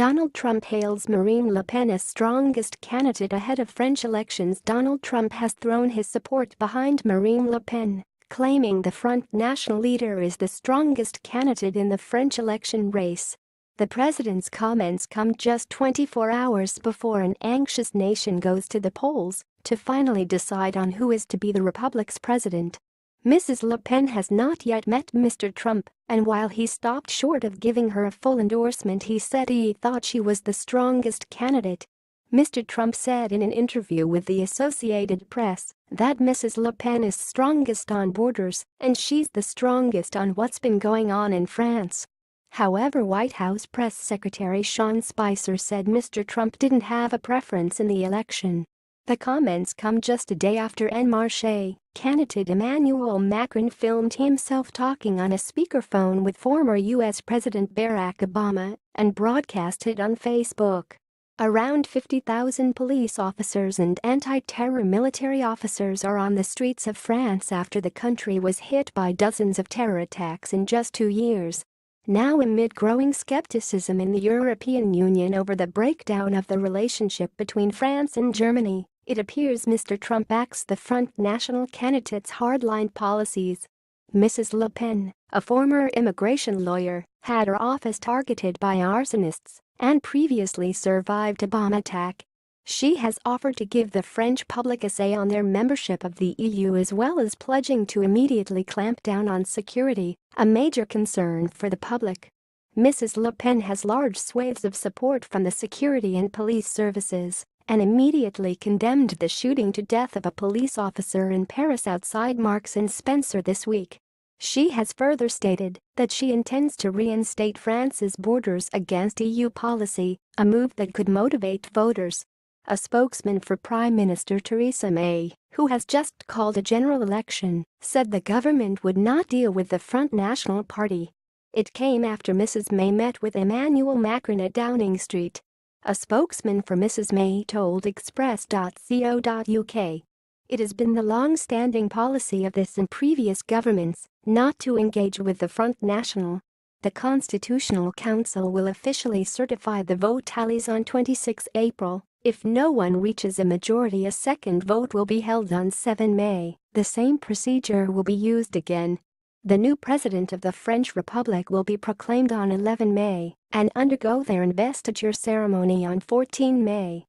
Donald Trump hails Marine Le Pen as strongest candidate ahead of French elections. Donald Trump has thrown his support behind Marine Le Pen, claiming the Front National leader is the strongest candidate in the French election race. The president's comments come just 24 hours before an anxious nation goes to the polls to finally decide on who is to be the Republic's president. Mrs. Le Pen has not yet met Mr. Trump, and while he stopped short of giving her a full endorsement, he said he thought she was the strongest candidate. Mr. Trump said in an interview with the Associated Press that Mrs. Le Pen is strongest on borders and she's the strongest on what's been going on in France. However, White House Press Secretary Sean Spicer said Mr. Trump didn't have a preference in the election. The comments come just a day after En Marche candidate Emmanuel Macron filmed himself talking on a speakerphone with former U.S. President Barack Obama and broadcast it on Facebook. Around 50,000 police officers and anti-terror military officers are on the streets of France after the country was hit by dozens of terror attacks in just 2 years. Now, amid growing skepticism in the European Union over the breakdown of the relationship between France and Germany, it appears Mr. Trump backs the Front National candidate's hardline policies. Mrs. Le Pen, a former immigration lawyer, had her office targeted by arsonists and previously survived a bomb attack. She has offered to give the French public a say on their membership of the EU, as well as pledging to immediately clamp down on security, a major concern for the public. Mrs. Le Pen has large swathes of support from the security and police services and immediately condemned the shooting to death of a police officer in Paris outside Marks and Spencer this week. She has further stated that she intends to reinstate France's borders against EU policy, a move that could motivate voters. A spokesman for Prime Minister Theresa May, who has just called a general election, said the government would not deal with the Front National Party. It came after Mrs. May met with Emmanuel Macron at Downing Street. A spokesman for Mrs. May told Express.co.uk. It has been the long-standing policy of this and previous governments not to engage with the Front National. The Constitutional Council will officially certify the vote tallies on 26 April. If no one reaches a majority, a second vote will be held on 7 May. The same procedure will be used again. The new president of the French Republic will be proclaimed on 11 May and undergo their investiture ceremony on 14 May.